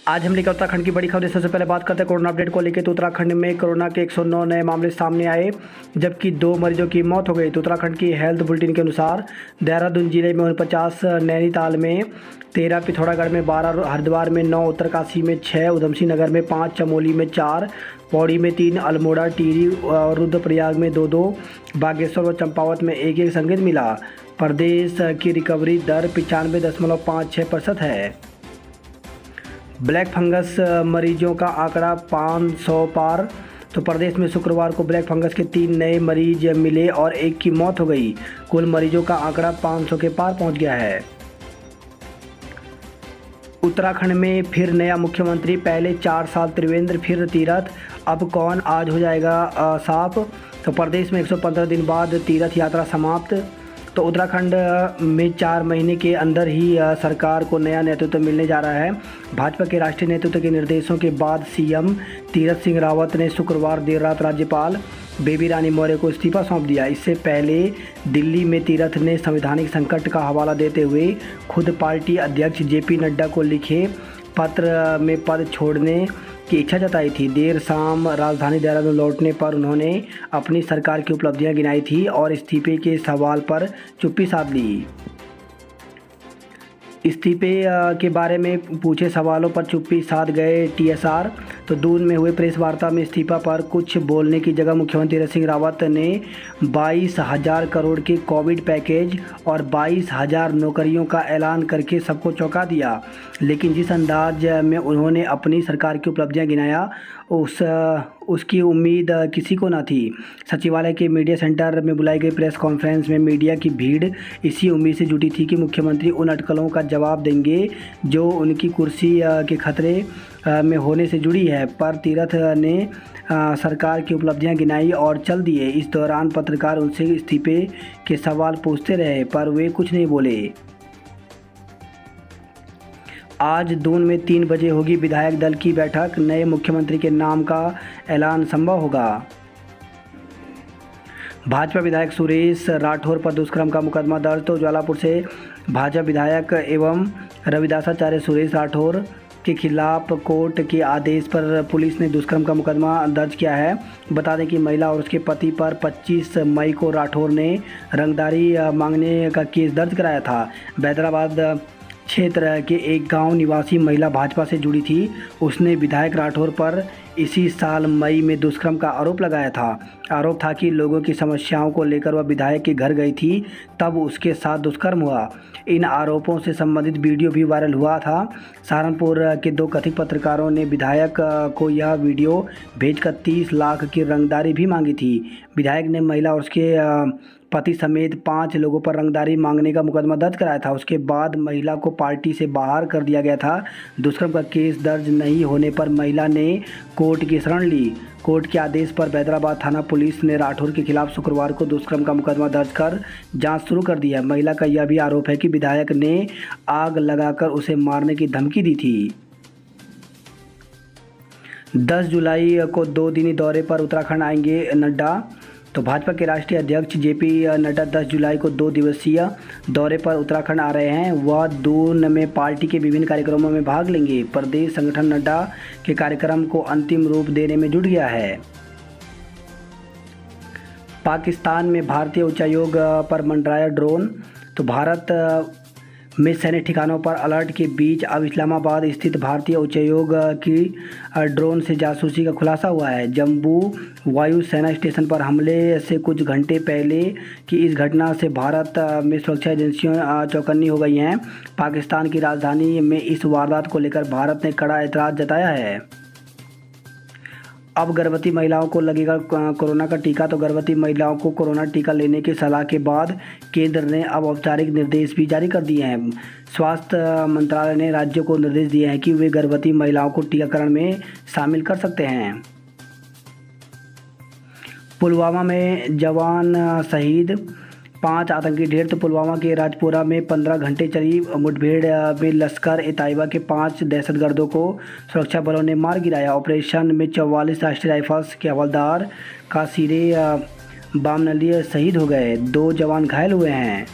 आज हम लेकर उत्तराखंड की बड़ी खबर। सबसे पहले बात करते हैं कोरोना अपडेट को लेकर। तो उत्तराखंड में कोरोना के 109 नए मामले सामने आए, जबकि 2 मरीजों की मौत हो गई। तो उत्तराखंड की हेल्थ बुलेटिन के अनुसार देहरादून जिले में 49, नैनीताल में 13, पिथौरागढ़ में 12, हरिद्वार में 9, उत्तरकाशी में 6, उधमसिंह नगर में 5, चमोली में 4, पौड़ी में 3, अल्मोड़ा, टिहरी और रुद्रप्रयाग में 2-2, बागेश्वर और चंपावत में 1-1 संक्रमित मिला। प्रदेश की रिकवरी दर 95.56% है। ब्लैक फंगस मरीजों का आंकड़ा 500 पार। तो प्रदेश में शुक्रवार को ब्लैक फंगस के 3 नए मरीज मिले और 1 की मौत हो गई। कुल मरीजों का आंकड़ा 500 के पार पहुंच गया है। उत्तराखंड में फिर नया मुख्यमंत्री, पहले 4 साल त्रिवेंद्र, फिर तीरथ। अब कौन, आज हो जाएगा साफ। तो प्रदेश में 115 दिन बाद तीरथ यात्रा समाप्त। तो उत्तराखंड में 4 महीने के अंदर ही सरकार को नया नेतृत्व मिलने जा रहा है। भाजपा के राष्ट्रीय नेतृत्व के निर्देशों के बाद सीएम तीरथ सिंह रावत ने शुक्रवार देर रात राज्यपाल बेबी रानी मौर्य को इस्तीफा सौंप दिया। इससे पहले दिल्ली में तीरथ ने संवैधानिक संकट का हवाला देते हुए खुद पार्टी अध्यक्ष जेपी नड्डा को लिखे पत्र में पद छोड़ने की इच्छा जताई थी। देर शाम राजधानी देहरादून लौटने पर उन्होंने अपनी सरकार की उपलब्धियां गिनाई थी और इस्तीफे के सवाल पर चुप्पी साध ली। इस्तीफे के बारे में पूछे सवालों पर चुप्पी साध गए टीएसआर। तो दून में हुए प्रेस वार्ता में इस्तीफा पर कुछ बोलने की जगह मुख्यमंत्री तीरथ सिंह रावत ने 22,000 करोड़ के कोविड पैकेज और 22,000 नौकरियों का ऐलान करके सबको चौंका दिया। लेकिन जिस अंदाज में उन्होंने अपनी सरकार की उपलब्धियां गिनाया, उसकी उम्मीद किसी को न थी। सचिवालय के मीडिया सेंटर में बुलाई गई प्रेस कॉन्फ्रेंस में मीडिया की भीड़ इसी उम्मीद से जुटी थी कि मुख्यमंत्री उन अटकलों का जवाब देंगे जो उनकी कुर्सी के खतरे में होने से जुड़ी है। पर तीरथ ने सरकार की उपलब्धियां गिनाई और चल दिए। इस दौरान पत्रकार उनसे इस्तीफे के सवाल पूछते रहे, पर वे कुछ नहीं बोले। आज दून में 3 बजे होगी विधायक दल की बैठक। नए मुख्यमंत्री के नाम का ऐलान संभव होगा। भाजपा विधायक सुरेश राठौर पर दुष्कर्म का मुकदमा दर्ज। तो ज्वालापुर से भाजपा विधायक एवं रविदासाचार्य सुरेश राठौर के खिलाफ कोर्ट के आदेश पर पुलिस ने दुष्कर्म का मुकदमा दर्ज किया है। बता दें कि महिला और उसके पति पर 25 मई को राठौर ने रंगदारी मांगने का केस दर्ज कराया था। हैदराबाद क्षेत्र के एक गांव निवासी महिला भाजपा से जुड़ी थी। उसने विधायक राठौर पर इसी साल मई में दुष्कर्म का आरोप लगाया था। आरोप था कि लोगों की समस्याओं को लेकर वह विधायक के घर गई थी, तब उसके साथ दुष्कर्म हुआ। इन आरोपों से संबंधित वीडियो भी वायरल हुआ था। सहारनपुर के 2 कथित पत्रकारों ने विधायक को यह वीडियो भेजकर 30 लाख की रंगदारी भी मांगी थी। विधायक ने महिला और उसके पति समेत 5 लोगों पर रंगदारी मांगने का मुकदमा दर्ज कराया था। उसके बाद महिला को पार्टी से बाहर कर दिया गया था। दुष्कर्म का केस दर्ज नहीं होने पर महिला ने कोर्ट की शरण ली। कोर्ट के आदेश पर हैदराबाद थाना पुलिस ने राठौर के खिलाफ शुक्रवार को दुष्कर्म का मुकदमा दर्ज कर जांच शुरू कर दी है। महिला का यह भी आरोप है कि विधायक ने आग लगाकर उसे मारने की धमकी दी थी। 10 जुलाई को 2 दिनी दौरे पर उत्तराखंड आएंगे नड्डा। तो भाजपा के राष्ट्रीय अध्यक्ष जेपी नड्डा 10 जुलाई को 2 दिवसीय दौरे पर उत्तराखंड आ रहे हैं। वह दून में पार्टी के विभिन्न कार्यक्रमों में भाग लेंगे। प्रदेश संगठन नड्डा के कार्यक्रम को अंतिम रूप देने में जुट गया है। पाकिस्तान में भारतीय उच्चायोग पर मंडराया ड्रोन। तो भारत में सैन्य ठिकानों पर अलर्ट के बीच अब इस्लामाबाद स्थित भारतीय उच्चायोग की ड्रोन से जासूसी का खुलासा हुआ है। जम्मू वायु सेना स्टेशन पर हमले से कुछ घंटे पहले की इस घटना से भारत में सुरक्षा एजेंसियां चौकन्नी हो गई हैं। पाकिस्तान की राजधानी में इस वारदात को लेकर भारत ने कड़ा ऐतराज़ जताया है। अब गर्भवती महिलाओं को लगेगा कोरोना का टीका। तो गर्भवती महिलाओं को कोरोना टीका लेने की सलाह के बाद केंद्र ने अब औपचारिक निर्देश भी जारी कर दिए हैं। स्वास्थ्य मंत्रालय ने राज्यों को निर्देश दिए हैं कि वे गर्भवती महिलाओं को टीकाकरण में शामिल कर सकते हैं। पुलवामा में जवान शहीद, 5 आतंकी ढेर। तो पुलवामा के राजपुरा में 15 घंटे चली मुठभेड़ में लश्कर ए तैयबा के 5 दहशतगर्दों को सुरक्षा बलों ने मार गिराया। ऑपरेशन में 44 राष्ट्रीय राइफल्स के हवलदार कासिरे बामनलिया शहीद हो गए। 2 जवान घायल हुए हैं।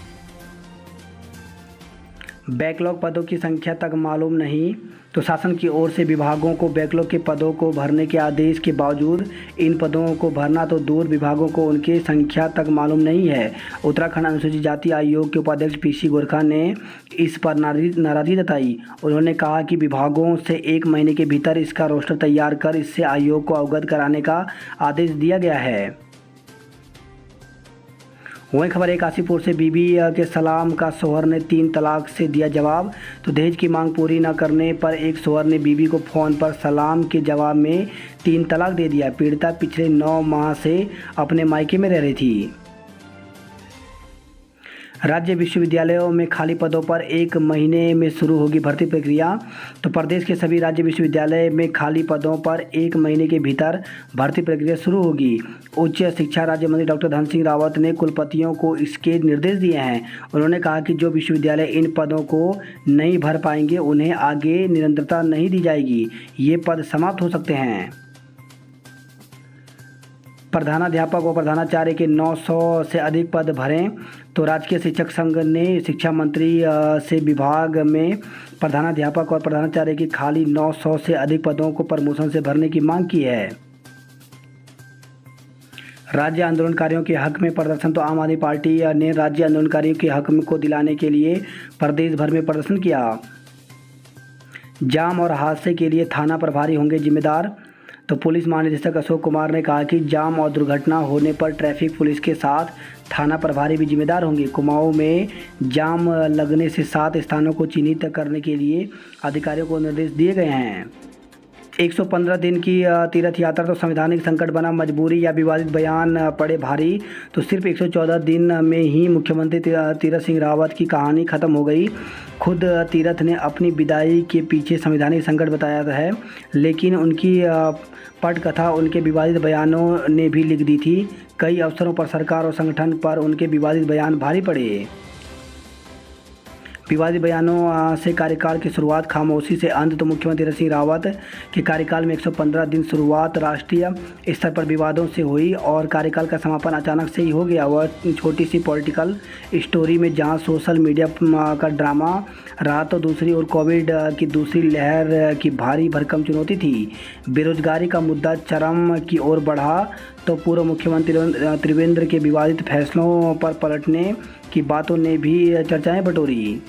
बैकलॉग पदों की संख्या तक मालूम नहीं। तो शासन की ओर से विभागों को बैकलॉग के पदों को भरने के आदेश के बावजूद इन पदों को भरना तो दूर, विभागों को उनकी संख्या तक मालूम नहीं है। उत्तराखंड अनुसूचित जाति आयोग के उपाध्यक्ष पीसी गोरखा ने इस पर नाराजगी जताई। उन्होंने कहा कि विभागों से 1 महीने के भीतर इसका रोस्टर तैयार कर इससे आयोग को अवगत कराने का आदेश दिया गया है। वहीं खबर है काशीपुर से, बीबी के सलाम का शौहर ने 3 तलाक से दिया जवाब। तो दहेज की मांग पूरी न करने पर एक शौहर ने बीबी को फ़ोन पर सलाम के जवाब में 3 तलाक दे दिया। पीड़िता पिछले 9 माह से अपने मायके में रह रही थी। राज्य विश्वविद्यालयों में खाली पदों पर 1 महीने में शुरू होगी भर्ती प्रक्रिया। तो प्रदेश के सभी राज्य विश्वविद्यालय में खाली पदों पर 1 महीने के भीतर भर्ती प्रक्रिया शुरू होगी। उच्च शिक्षा राज्य मंत्री डॉक्टर धन सिंह रावत ने कुलपतियों को इसके निर्देश दिए हैं। उन्होंने कहा कि जो विश्वविद्यालय इन पदों को नहीं भर पाएंगे उन्हें आगे निरंतरता नहीं दी जाएगी। ये पद समाप्त हो सकते हैं। प्रधानाध्यापक व प्रधानाचार्य के 900 से अधिक पद भरें। तो राजकीय शिक्षक संघ ने शिक्षा मंत्री से विभाग में प्रधानाध्यापक और प्रधानाचार्य की खाली 900 से अधिक पदों को प्रमोशन से भरने की मांग की है। राज्य आंदोलनकारियों के हक में प्रदर्शन। तो आम आदमी पार्टी ने राज्य आंदोलनकारियों के हक को दिलाने के लिए प्रदेश भर में प्रदर्शन किया। जाम और हादसे के लिए थाना प्रभारी होंगे जिम्मेदार। तो पुलिस महानिदेशक अशोक कुमार ने कहा कि जाम और दुर्घटना होने पर ट्रैफिक पुलिस के साथ थाना प्रभारी भी जिम्मेदार होंगे। कुमाऊं में जाम लगने से 7 स्थानों को चिन्हित करने के लिए अधिकारियों को निर्देश दिए गए हैं। 115 दिन की तीर्थ यात्रा। तो संवैधानिक संकट बना, मजबूरी या विवादित बयान पड़े भारी। तो सिर्फ 114 दिन में ही मुख्यमंत्री तीरथ सिंह रावत की कहानी खत्म हो गई। खुद तीरथ ने अपनी विदाई के पीछे संवैधानिक संकट बताया है, लेकिन उनकी पटकथा उनके विवादित बयानों ने भी लिख दी थी। कई अवसरों पर सरकार और संगठन पर उनके विवादित बयान भारी पड़े। विवादित बयानों से कार्यकाल की शुरुआत, खामोशी से अंत। तो मुख्यमंत्री तीरथ सिंह रावत के कार्यकाल में 115 दिन शुरुआत राष्ट्रीय स्तर पर विवादों से हुई और कार्यकाल का समापन अचानक से ही हो गया। वह छोटी सी पॉलिटिकल स्टोरी में जहां सोशल मीडिया का ड्रामा रहा, तो दूसरी ओर कोविड की दूसरी लहर की भारी भरकम चुनौती थी। बेरोजगारी का मुद्दा चरम की ओर बढ़ा। तो पूर्व मुख्यमंत्री त्रिवेंद्र के विवादित फैसलों पर पलटने की बातों ने भी चर्चाएं बटोरी।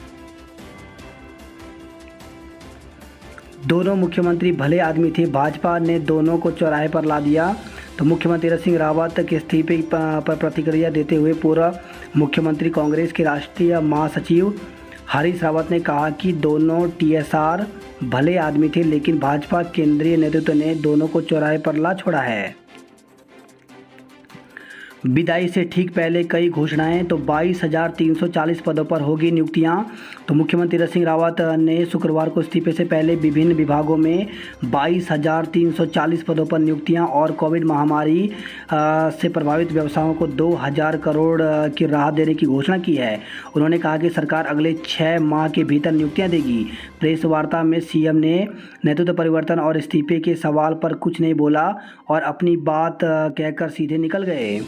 दोनों मुख्यमंत्री भले आदमी थे, भाजपा ने दोनों को चौराहे पर ला दिया। तो मुख्यमंत्री तीरथ सिंह रावत के इस्तीफे पर प्रतिक्रिया देते हुए पूर्व मुख्यमंत्री कांग्रेस के राष्ट्रीय महासचिव हरीश रावत ने कहा कि दोनों टीएसआर भले आदमी थे, लेकिन भाजपा केंद्रीय नेतृत्व ने दोनों को चौराहे पर ला छोड़ा है। विदाई से ठीक पहले कई घोषणाएं। तो 22,340 पदों पर होगी नियुक्तियां। तो मुख्यमंत्री तीरथ सिंह रावत ने शुक्रवार को इस्तीफे से पहले विभिन्न विभागों में 22,340 पदों पर नियुक्तियां और कोविड महामारी से प्रभावित व्यवसायों को 2,000 करोड़ की राहत देने की घोषणा की है। उन्होंने कहा कि सरकार अगले 6 माह के भीतर नियुक्तियां देगी। प्रेस वार्ता में सीएम ने नेतृत्व परिवर्तन और इस्तीफे के सवाल पर कुछ नहीं बोला और अपनी बात कहकर सीधे निकल गए।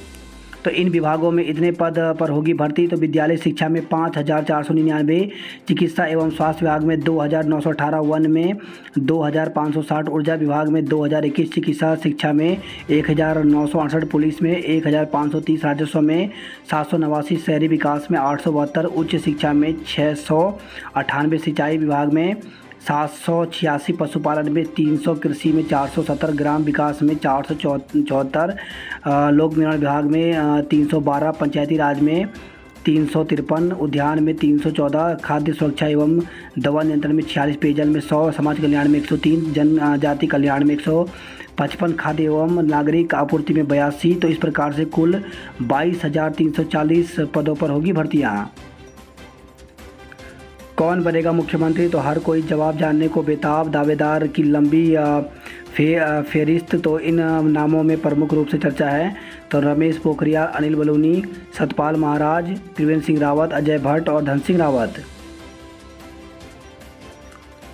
तो इन विभागों में इतने पद पर होगी भर्ती। तो विद्यालय शिक्षा में 5,499, चिकित्सा एवं स्वास्थ्य विभाग में 2,918, वन में 2,560, ऊर्जा विभाग में 2,021, चिकित्सा शिक्षा में 1,968, पुलिस में 1,530, राजस्व में 789, शहरी विकास में 872, उच्च शिक्षा में 698, सिंचाई विभाग में 786, पशुपालन में 300, कृषि में 470, ग्राम विकास में 474, लोक निर्माण विभाग में 312, पंचायती राज में 353, उद्यान में 314, खाद्य सुरक्षा एवं दवा नियंत्रण में 46, पेयजल में 100, समाज कल्याण में 103, जनजाति कल्याण में 155, खाद्य एवं नागरिक आपूर्ति में 82। तो इस प्रकार से कुल 22,340 पदों पर होगी भर्तियाँ। कौन बनेगा मुख्यमंत्री? तो हर कोई जवाब जानने को बेताब, दावेदार की लंबी फेरिस्त। तो इन नामों में प्रमुख रूप से चर्चा है। तो रमेश पोखरियाल, अनिल बलूनी, सतपाल महाराज, त्रिवेंद्र सिंह रावत, अजय भट्ट और धन सिंह रावत।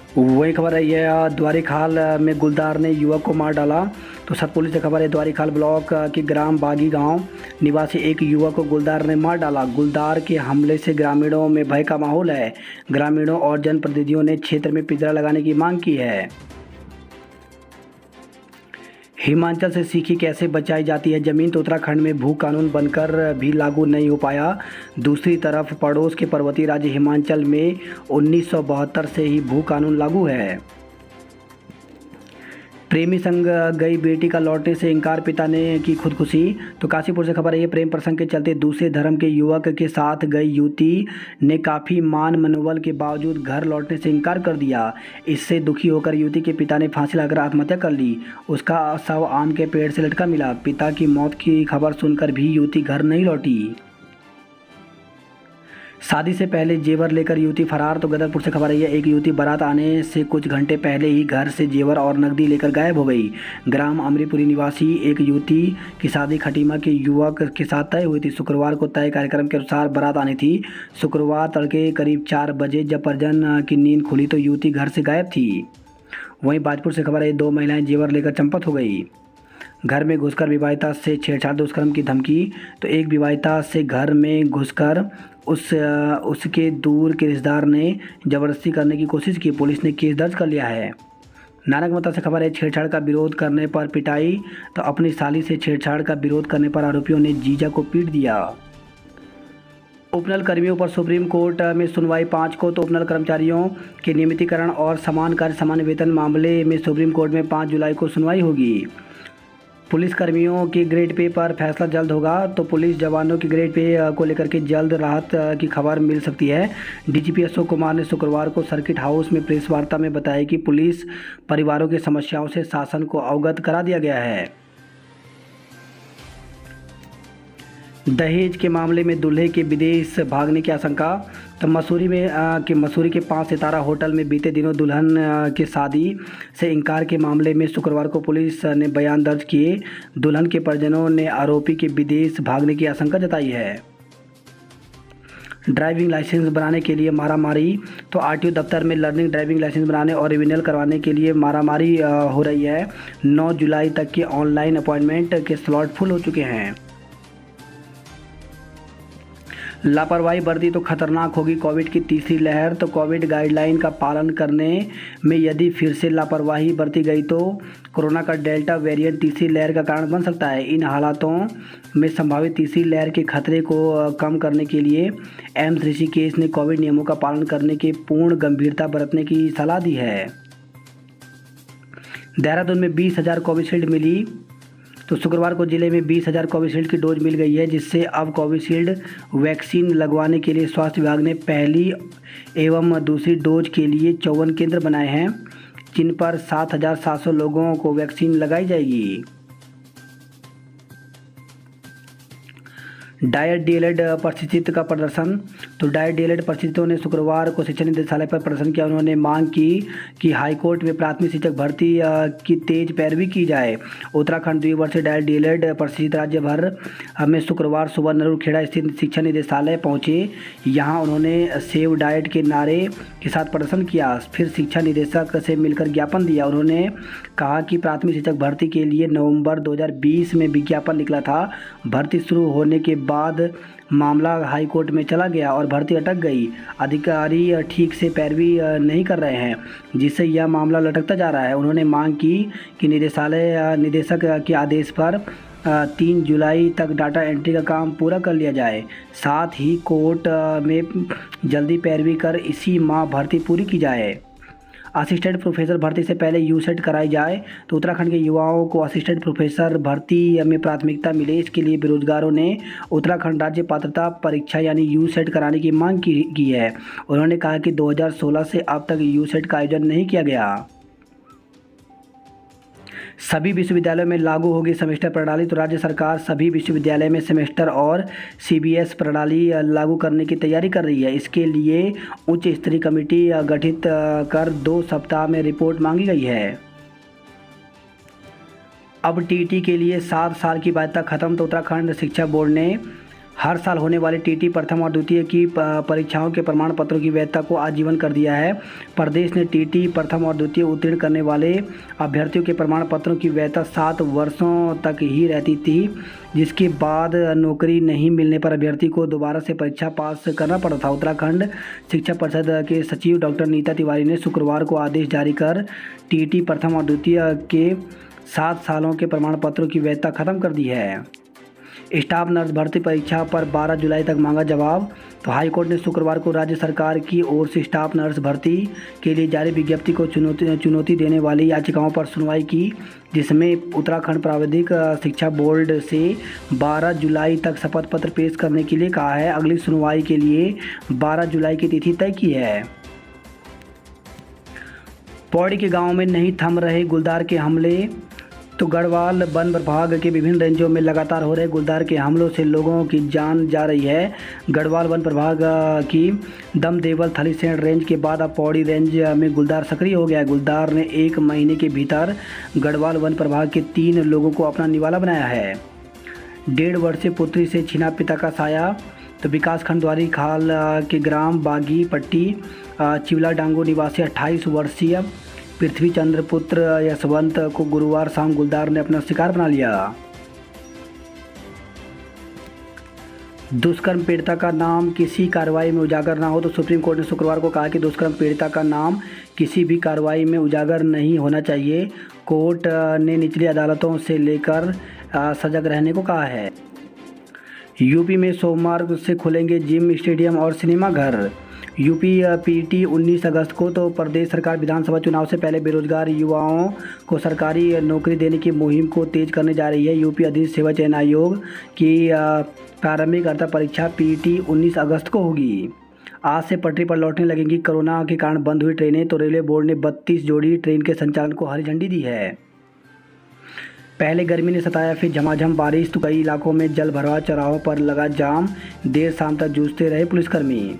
वही खबर है ये द्वारीखाल में गुलदार ने युवक को मार डाला। तो सतपुली से खबर है, द्वारीखाल ब्लॉक के ग्राम बागी गांव निवासी एक युवक को गुलदार ने मार डाला। गुलदार के हमले से ग्रामीणों में भय का माहौल है। ग्रामीणों और जनप्रतिनिधियों ने क्षेत्र में पिंजरा लगाने की मांग की है। हिमाचल से सीखी कैसे बचाई जाती है ज़मीन, तो उत्तराखंड में भू कानून बनकर भी लागू नहीं हो पाया। दूसरी तरफ पड़ोस के पर्वतीय राज्य हिमाचल में 1972 से ही भू कानून लागू है। प्रेमी संग गई बेटी का लौटने से इनकार, पिता ने की खुदकुशी। तो काशीपुर से खबर है, ये प्रेम प्रसंग के चलते दूसरे धर्म के युवक के साथ गई युवती ने काफ़ी मान मनोबल के बावजूद घर लौटने से इनकार कर दिया। इससे दुखी होकर युवती के पिता ने फांसी लगाकर आत्महत्या कर ली। उसका शव आम के पेड़ से लटका मिला। पिता की मौत की खबर सुनकर भी युवती घर नहीं लौटी। शादी से पहले जेवर लेकर युवती फरार। तो गदरपुर से खबर आई है, एक युवती बारात आने से कुछ घंटे पहले ही घर से जेवर और नकदी लेकर गायब हो गई। ग्राम अमरीपुरी निवासी एक युवती की शादी खटीमा के युवक के साथ तय हुई थी। शुक्रवार को तय कार्यक्रम के अनुसार बारात आनी थी। शुक्रवार तड़के करीब 4 बजे जब परिजन की नींद खुली तो युवती घर से गायब थी। वहीं बाजपुर से खबर है, 2 महिलाएं जेवर लेकर चंपत हो गई। घर में घुसकर विवाहिता से छेड़छाड़, दुष्कर्म की धमकी। तो एक विवाहिता से घर में घुसकर उसके दूर के रिश्तेदार ने जबरदस्ती करने की कोशिश की। पुलिस ने केस दर्ज कर लिया है। नानकमता से खबर है, छेड़छाड़ का विरोध करने पर पिटाई। तो अपनी साली से छेड़छाड़ का विरोध करने पर आरोपियों ने जीजा को पीट दिया। उपनल कर्मियों पर सुप्रीम कोर्ट में सुनवाई 5 को। तो उपनल कर्मचारियों के नियमितीकरण और समान कार्य समान वेतन मामले में सुप्रीम कोर्ट में 5 जुलाई को सुनवाई होगी। पुलिस कर्मियों के ग्रेड पे पर फैसला जल्द होगा। तो पुलिस जवानों की ग्रेड पे को लेकर के जल्द राहत की खबर मिल सकती है। डीजीपी अशोक कुमार ने शुक्रवार को सर्किट हाउस में प्रेस वार्ता में बताया कि पुलिस परिवारों की समस्याओं से शासन को अवगत करा दिया गया है। दहेज के मामले में दूल्हे के विदेश भागने की आशंका। तो मसूरी के 5 सितारा होटल में बीते दिनों दुल्हन की शादी से इनकार के मामले में शुक्रवार को पुलिस ने बयान दर्ज किए। दुल्हन के परिजनों ने आरोपी के विदेश भागने की आशंका जताई है। ड्राइविंग लाइसेंस बनाने के लिए मारामारी। तो आरटीओ दफ्तर में लर्निंग ड्राइविंग लाइसेंस बनाने और रिन्यूअल करवाने के लिए मारामारी हो रही है। 9 जुलाई तक के ऑनलाइन अपॉइंटमेंट के स्लॉट फुल हो चुके हैं। लापरवाही बरती तो खतरनाक होगी कोविड की तीसरी लहर। तो कोविड गाइडलाइन का पालन करने में यदि फिर से लापरवाही बरती गई तो कोरोना का डेल्टा वेरिएंट तीसरी लहर का कारण बन सकता है। इन हालातों में संभावित तीसरी लहर के खतरे को कम करने के लिए एम्स ऋषिकेश ने कोविड नियमों का पालन करने के पूर्ण गंभीरता बरतने की सलाह दी है। देहरादून में 20,000 कोविशील्ड मिली। तो शुक्रवार को जिले में 20,000 कोविशील्ड की डोज मिल गई है, जिससे अब कोविशील्ड वैक्सीन लगवाने के लिए स्वास्थ्य विभाग ने पहली एवं दूसरी डोज के लिए 54 केंद्र बनाए हैं, जिन पर 7,700 लोगों को वैक्सीन लगाई जाएगी। डाइट डीएलएड प्रशिक्षित का प्रदर्शन। तो डाइट डीएलएड प्रशिक्षितों ने शुक्रवार को शिक्षा निदेशालय पर प्रदर्शन किया। उन्होंने मांग की कि हाईकोर्ट में प्राथमिक शिक्षक भर्ती की तेज पैरवी की जाए। उत्तराखंड द्विवर्षीय डाइट डीएलएड प्रशिक्षित राज्य भर में शुक्रवार सुबह नरूरखेड़ा स्थित शिक्षा निदेशालय पहुंचे। यहां उन्होंने सेव डाइट के नारे के साथ प्रदर्शन किया, फिर शिक्षा निदेशक से मिलकर ज्ञापन दिया। उन्होंने कहा कि प्राथमिक शिक्षक भर्ती के लिए नवंबर 2020 में विज्ञापन निकला था। भर्ती शुरू होने के बाद मामला हाईकोर्ट में चला गया और भर्ती अटक गई। अधिकारी ठीक से पैरवी नहीं कर रहे हैं, जिससे यह मामला लटकता जा रहा है। उन्होंने मांग की कि निदेशक के आदेश पर 3 जुलाई तक डाटा एंट्री का काम पूरा कर लिया जाए। साथ ही कोर्ट में जल्दी पैरवी कर इसी माह भर्ती पूरी की जाए। असिस्टेंट प्रोफेसर भर्ती से पहले यूसेट कराई जाए। तो उत्तराखंड के युवाओं को असिस्टेंट प्रोफेसर भर्ती में प्राथमिकता मिले, इसके लिए बेरोजगारों ने उत्तराखंड राज्य पात्रता परीक्षा यानी यूसेट कराने की मांग की है। उन्होंने कहा कि 2016 से अब तक यूसेट का आयोजन नहीं किया गया। सभी विश्वविद्यालयों में लागू होगी सेमेस्टर प्रणाली। तो राज्य सरकार सभी विश्वविद्यालय में सेमेस्टर और सीबीएस प्रणाली लागू करने की तैयारी कर रही है। इसके लिए उच्च स्तरीय कमेटी गठित कर 2 सप्ताह में रिपोर्ट मांगी गई है। अब टीईटी के लिए 7 साल की बाध्यता खत्म। तो उत्तराखंड शिक्षा बोर्ड ने हर साल होने वाली टीटी प्रथम और द्वितीय की परीक्षाओं के प्रमाण पत्रों की वैधता को आजीवन कर दिया है। प्रदेश ने टीटी प्रथम और द्वितीय उत्तीर्ण करने वाले अभ्यर्थियों के प्रमाण पत्रों की वैधता 7 वर्षों तक ही रहती थी, जिसके बाद नौकरी नहीं मिलने पर अभ्यर्थी को दोबारा से परीक्षा पास करना पड़ा था। उत्तराखंड शिक्षा परिषद के सचिव डॉक्टर नीता तिवारी ने शुक्रवार को आदेश जारी कर टीटी प्रथम और द्वितीय के 7 सालों के प्रमाण पत्रों की वैधता खत्म कर दी है। स्टाफ नर्स भर्ती परीक्षा पर 12 जुलाई तक मांगा जवाब। तो हाईकोर्ट ने शुक्रवार को राज्य सरकार की ओर से स्टाफ नर्स भर्ती के लिए जारी विज्ञप्ति को चुनौती देने वाली याचिकाओं पर सुनवाई की, जिसमें उत्तराखंड प्राविधिक शिक्षा बोर्ड से 12 जुलाई तक शपथ पत्र पेश करने के लिए कहा है। अगली सुनवाई के लिए 12 जुलाई की तिथि तय की है। पौड़ी के गांव में नहीं थम रहे गुलदार के हमले। तो गढ़वाल वन प्रभाग के विभिन्न रेंजों में लगातार हो रहे गुलदार के हमलों से लोगों की जान जा रही है। गढ़वाल वन प्रभाग की दमदेवल थलीसैंण रेंज के बाद अब पौड़ी रेंज में गुलदार सक्रिय हो गया है। गुलदार ने 1 महीने के भीतर गढ़वाल वन प्रभाग के 3 लोगों को अपना निवाला बनाया है। 1.5 वर्षीय पुत्री से छिना पिता का साया। तो विकासखंड द्वारी खाल के ग्राम बागी पट्टी चिवला डांगो निवासी 28 वर्षीय पृथ्वी चंद्र पुत्र यशवंत को गुरुवार शाम गुलदार ने अपना शिकार बना लिया। दुष्कर्म पीड़िता का नाम किसी कार्रवाई में उजागर ना हो। तो सुप्रीम कोर्ट ने शुक्रवार को कहा कि दुष्कर्म पीड़िता का नाम किसी भी कार्रवाई में उजागर नहीं होना चाहिए। कोर्ट ने निचली अदालतों से लेकर सजग रहने को कहा है। यूपी में सोमवार से खुलेंगे जिम, स्टेडियम और सिनेमा घर। यूपी पीटी 19 अगस्त को। तो प्रदेश सरकार विधानसभा चुनाव से पहले बेरोजगार युवाओं को सरकारी नौकरी देने की मुहिम को तेज करने जा रही है। यूपी अधिक सेवा चयन आयोग की प्रारंभिक अर्हता परीक्षा पीटी 19 अगस्त को होगी। आज से पटरी पर लौटने लगेंगी कोरोना के कारण बंद हुई ट्रेनें। तो रेलवे बोर्ड ने 32 जोड़ी ट्रेन के संचालन को हरी झंडी दी है। पहले गर्मी ने सताया, फिर झमाझम बारिश। तो कई इलाकों में जल भराव, चौराहों पर लगा जाम, देर शाम तक जूझते रहे पुलिसकर्मी।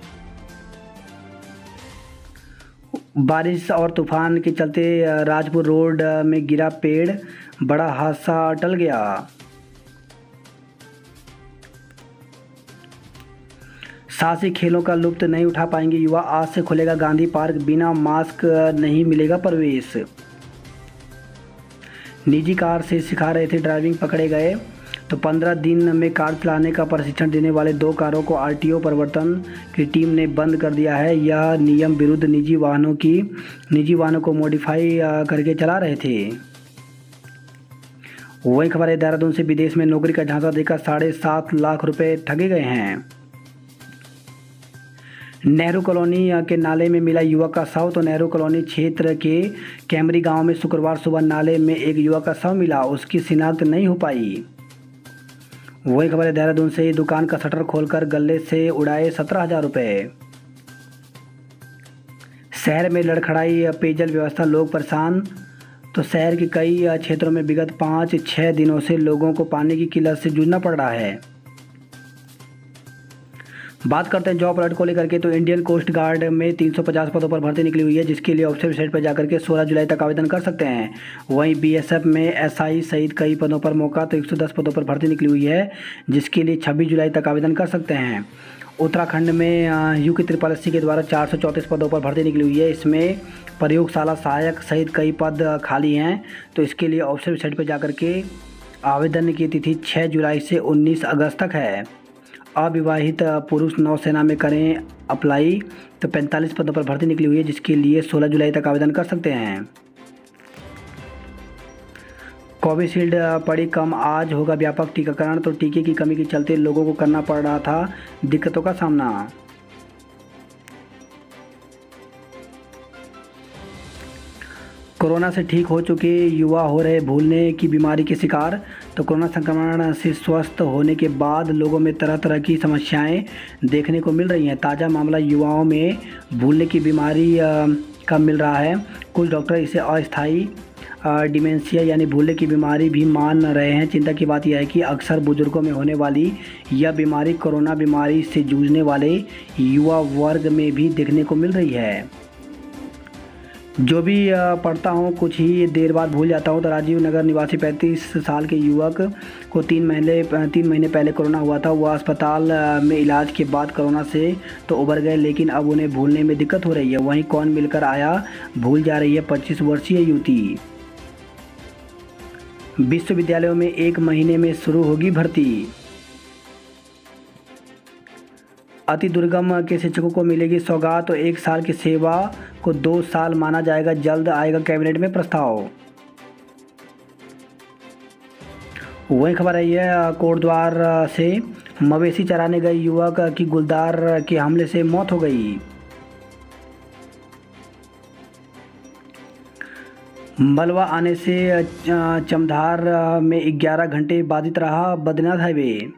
बारिश और तूफान के चलते राजपुर रोड में गिरा पेड़, बड़ा हादसा टल गया। साहसिक खेलों का लुत्फ नहीं उठा पाएंगे युवा। आज से खुलेगा गांधी पार्क, बिना मास्क नहीं मिलेगा प्रवेश। निजी कार से सिखा रहे थे ड्राइविंग, पकड़े गए। तो 15 दिन में कार चलाने का प्रशिक्षण देने वाले 2 कारों को आरटीओ प्रवर्तन की टीम ने बंद कर दिया है। यह नियम विरुद्ध निजी वाहनों को मॉडिफाई करके चला रहे थे। वही खबर है देहरादून से, विदेश में नौकरी का झांसा देकर 7.5 लाख रुपए ठगे गए हैं। नेहरू कॉलोनी के नाले में मिला युवक का शव। तो नेहरू कॉलोनी क्षेत्र के कैमरी गांव में शुक्रवार सुबह नाले में एक युवक का शव मिला, उसकी शिनाख्त नहीं हो पाई। वही खबर है देहरादून से, दुकान का शटर खोलकर गले से उड़ाए 17,000 रुपये। शहर में लड़खड़ाई पेयजल व्यवस्था, लोग परेशान। तो शहर के कई क्षेत्रों में विगत 5-6 दिनों से लोगों को पानी की किल्लत से जूझना पड़ रहा है। बात करते हैं जॉब अलर्ट को लेकर के। तो इंडियन कोस्ट गार्ड में 350 पदों पर भर्ती निकली हुई है, जिसके लिए ऑफिशियल वेबसाइट पर जाकर के 16 जुलाई तक आवेदन कर सकते हैं। वहीं बीएसएफ में एसआई सहित कई पदों पर मौका। तो 110 पदों पर भर्ती निकली हुई है, जिसके लिए 26 जुलाई तक आवेदन कर सकते हैं। उत्तराखंड में यूके SSSC के द्वारा 434 पदों पर भर्ती निकली हुई है। इसमें प्रयोगशाला सहायक सहित कई पद खाली हैं। तो इसके लिए ऑफिशियल वेबसाइट पर जाकर के आवेदन की तिथि 6 जुलाई से 19 अगस्त तक है। अविवाहित पुरुष नौसेना में करें अप्लाई। तो 45 पदों पर भर्ती निकली हुई है, जिसके लिए 16 जुलाई तक आवेदन कर सकते हैं। कोविशील्ड पड़ी कम, आज होगा व्यापक टीकाकरण। तो टीके की कमी के चलते लोगों को करना पड़ रहा था दिक्कतों का सामना। कोरोना से ठीक हो चुके युवा हो रहे भूलने की बीमारी के शिकार। तो कोरोना संक्रमण से स्वस्थ होने के बाद लोगों में तरह तरह की समस्याएं देखने को मिल रही हैं। ताज़ा मामला युवाओं में भूलने की बीमारी का मिल रहा है। कुछ डॉक्टर इसे अस्थायी डिमेंशिया यानी भूलने की बीमारी भी मान रहे हैं। चिंता की बात यह है कि अक्सर बुजुर्गों में होने वाली यह बीमारी कोरोना बीमारी से जूझने वाले युवा वर्ग में भी देखने को मिल रही है। जो भी पढ़ता हूँ कुछ ही देर बाद भूल जाता हूँ। तो राजीव नगर निवासी 35 साल के युवक को 3 महीने पहले कोरोना हुआ था। वह अस्पताल में इलाज के बाद कोरोना से तो उबर गए, लेकिन अब उन्हें भूलने में दिक्कत हो रही है। वहीं कौन मिलकर आया भूल जा रही है 25 वर्षीय युवती। विश्वविद्यालयों में 1 महीने में शुरू होगी भर्ती। अति दुर्गम के शिक्षकों को मिलेगी सौगात। तो 1 साल की सेवा को 2 साल माना जाएगा। जल्द आएगा कैबिनेट में प्रस्ताव। वही खबर आई है कोटद्वार से मवेशी चराने गए युवक की गुलदार के हमले से मौत हो गई। मलबा आने से चमधार में 11 घंटे बाधित रहा बद्रीनाथ हाईवे।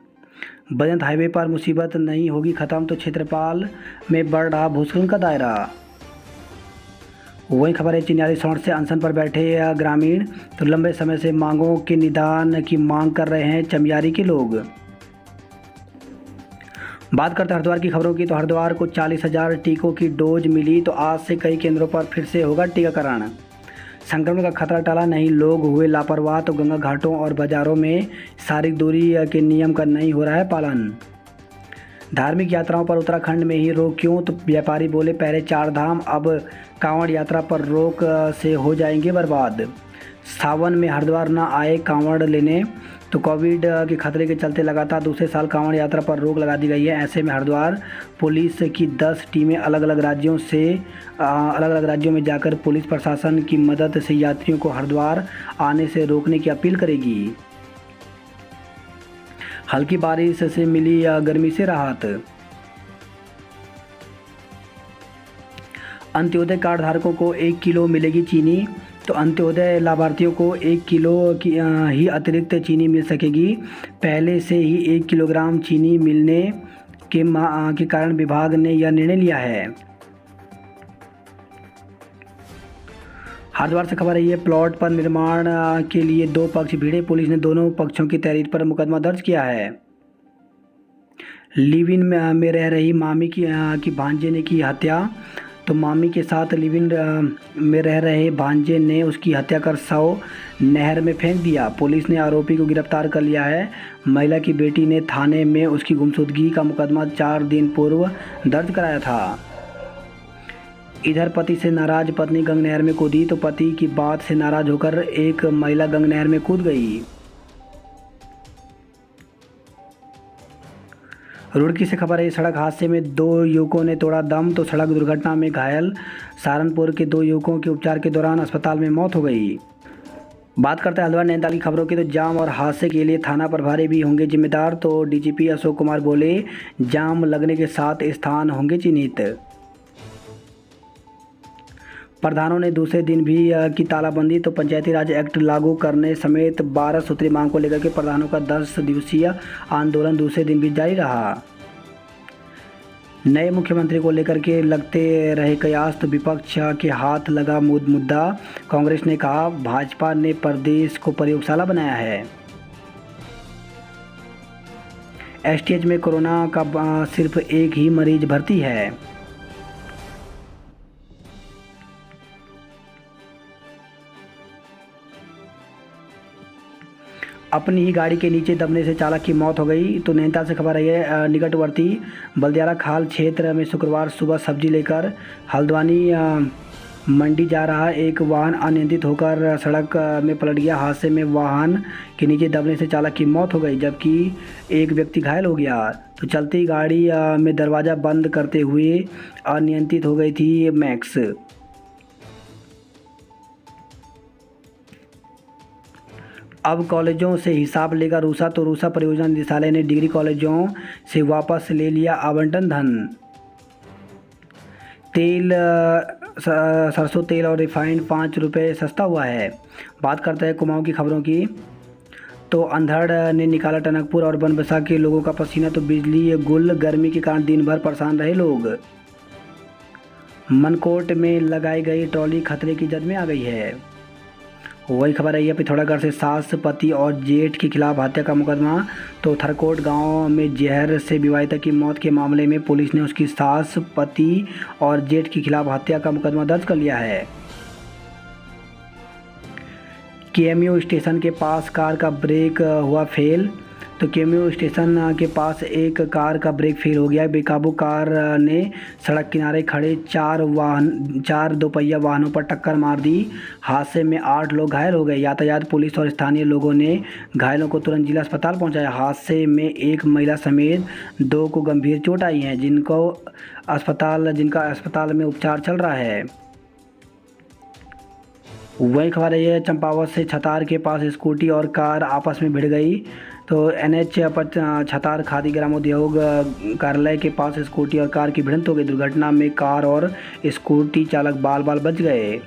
बद्रीनाथ हाईवे पर मुसीबत नहीं होगी खत्म, तो क्षेत्रपाल में बढ़ रहा भूस्खलन का दायरा। वही खबर है चिन्याली सौंठ से अनशन पर बैठे ग्रामीण। तो लंबे समय से मांगों के निदान की मांग कर रहे हैं चमियारी के लोग। बात करते हैं हरिद्वार की खबरों की। तो हरिद्वार को 40,000 टीकों की डोज मिली। तो आज से कई केंद्रों पर फिर से होगा टीकाकरण। संक्रमण का खतरा टला नहीं, लोग हुए लापरवाह। तो गंगा घाटों और बाजारों में शारीरिक दूरी के नियम का नहीं हो रहा है पालन। धार्मिक यात्राओं पर उत्तराखंड में ही रोक क्यों? तो व्यापारी बोले पहले 4 धाम, अब कांवड़ यात्रा पर रोक से हो जाएंगे बर्बाद। सावन में हरिद्वार न आए कांवड़ लेने। तो कोविड के खतरे के चलते लगातार दूसरे साल कांवड़ यात्रा पर रोक लगा दी गई है। ऐसे में हरिद्वार पुलिस की 10 टीमें अलग अलग राज्यों में जाकर पुलिस प्रशासन की मदद से यात्रियों को हरिद्वार आने से रोकने की अपील करेगी। हल्की बारिश से मिली गर्मी से राहत। अंत्योदय कार्ड धारकों को 1 किलो मिलेगी चीनी। तो अंत्योदय लाभार्थियों को 1 किलो की ही अतिरिक्त चीनी मिल सकेगी। पहले से ही 1 किलोग्राम चीनी मिलने के कारण विभाग ने यह निर्णय लिया है। हरिद्वार से खबर है प्लॉट पर निर्माण के लिए 2 पक्ष भिड़े। पुलिस ने दोनों पक्षों की तहरीर पर मुकदमा दर्ज किया है। लिव इन में रह रही मामी की भांजे ने की हत्या। तो मामी के साथ लिव इन में रह रहे भांजे ने उसकी हत्या कर शव नहर में फेंक दिया। पुलिस ने आरोपी को गिरफ्तार कर लिया है। महिला की बेटी ने थाने में उसकी गुमशुदगी का मुकदमा 4 दिन पूर्व दर्ज कराया था। इधर पति से नाराज पत्नी गंगा नहर में कूदी। तो पति की बात से नाराज होकर एक महिला गंगा नहर में कूद गई। रुड़की से खबर है सड़क हादसे में 2 युवकों ने तोड़ा दम। तो सड़क दुर्घटना में घायल सहारनपुर के 2 युवकों की उपचार के दौरान अस्पताल में मौत हो गई। बात करते हैं हल्द्वार नैनीताल की खबरों की। तो जाम और हादसे के लिए थाना प्रभारी भी होंगे जिम्मेदार। तो डीजीपी अशोक कुमार बोले जाम लगने के 7 स्थान होंगे चिन्हित। प्रधानों ने दूसरे दिन भी की तालाबंदी। तो पंचायती राज एक्ट लागू करने समेत 12 सूत्री मांग को लेकर के प्रधानों का 10 दिवसीय आंदोलन दूसरे दिन भी जारी रहा। नए मुख्यमंत्री को लेकर के लगते रहे कयास। तो विपक्ष के हाथ लगा मुद्दा। कांग्रेस ने कहा भाजपा ने प्रदेश को प्रयोगशाला बनाया है। एसटीएच में कोरोना का सिर्फ एक ही मरीज भर्ती है। अपनी ही गाड़ी के नीचे दबने से चालक की मौत हो गई। तो नैनीताल से खबर आई है निकटवर्ती बलदियारा खाल क्षेत्र में शुक्रवार सुबह सब्जी लेकर हल्द्वानी मंडी जा रहा एक वाहन अनियंत्रित होकर सड़क में पलट गया। हादसे में वाहन के नीचे दबने से चालक की मौत हो गई, जबकि एक व्यक्ति घायल हो गया। तो चलती गाड़ी में दरवाज़ा बंद करते हुए अनियंत्रित हो गई थी मैक्स। अब कॉलेजों से हिसाब लेगा रूसा। तो रूसा परियोजना निदेशालय ने डिग्री कॉलेजों से वापस ले लिया आवंटन धन। तेल सरसों तेल और रिफाइंड 5 रुपये सस्ता हुआ है। बात करते हैं कुमाऊं की खबरों की। तो अंधड़ ने निकाला टनकपुर और बनबसा के लोगों का पसीना। तो बिजली गुल, गर्मी के कारण दिन भर परेशान रहे लोग। मनकोट में लगाई गई ट्रॉली खतरे की जद में आ गई है। वही खबर आई है पिथौरागढ़ से सास, पति और जेठ के खिलाफ हत्या का मुकदमा। तो थरकोट गांव में जहर से विवाहिता की मौत के मामले में पुलिस ने उसकी सास, पति और जेठ के खिलाफ हत्या का मुकदमा दर्ज कर लिया है। केएमयू स्टेशन के पास कार का ब्रेक हुआ फेल। तो केएमयू स्टेशन के पास एक कार का ब्रेक फेल हो गया। बेकाबू कार ने सड़क किनारे खड़े चार दोपहिया वाहनों पर टक्कर मार दी। हादसे में 8 लोग घायल हो गए। यातायात पुलिस और स्थानीय लोगों ने घायलों को तुरंत जिला अस्पताल पहुंचाया। हादसे में एक महिला समेत 2 को गंभीर चोट आई है, जिनका अस्पताल में उपचार चल रहा है। वही खबर है चंपावत से छतार के पास स्कूटी और कार आपस में भिड़ गई। तो एनएच पर छतार खादी ग्रामोद्योग कार्यालय के पास स्कूटी और कार की भिड़ंत हो गई। दुर्घटना में कार और स्कूटी चालक बाल बाल बच गए।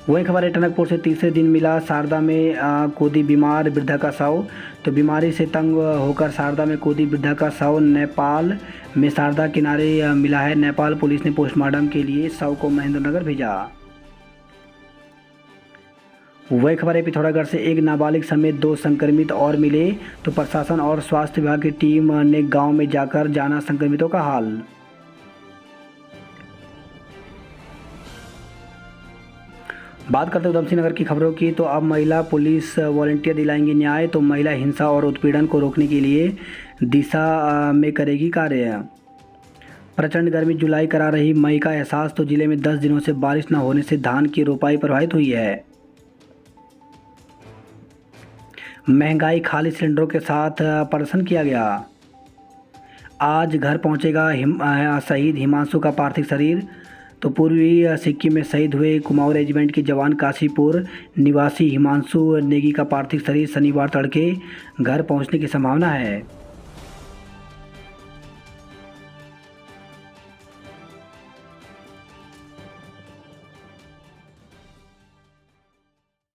वही खबर है टनकपुर से तीसरे दिन मिला शारदा में कूदी बीमार वृद्धा का शव। तो बीमारी से तंग होकर शारदा में कूदी वृद्धा का शव नेपाल में शारदा किनारे मिला है। नेपाल पुलिस ने पोस्टमार्टम के लिए शव को महेंद्रनगर भेजा। वही खबर है पिथौरागढ़ से एक नाबालिग समेत 2 संक्रमित और मिले। तो प्रशासन और स्वास्थ्य विभाग की टीम ने गांव में जाकर जाना संक्रमितों का हाल। बात करते हैं उधमसिंह नगर की खबरों की। तो अब महिला पुलिस वॉलंटियर दिलाएंगे न्याय। तो महिला हिंसा और उत्पीड़न को रोकने के लिए दिशा में करेगी कार्य। प्रचंड गर्मी जुलाई करा रही मई का एहसास। तो जिले में 10 दिनों से बारिश न होने से धान की रोपाई प्रभावित हुई है। महंगाई खाली सिलेंडरों के साथ प्रदर्शन किया गया। आज घर पहुंचेगा शहीद हिमांशु का पार्थिव शरीर। तो पूर्वी सिक्किम में शहीद हुए कुमाऊं रेजिमेंट के जवान काशीपुर निवासी हिमांशु नेगी का पार्थिव शरीर शनिवार तड़के घर पहुंचने की संभावना है।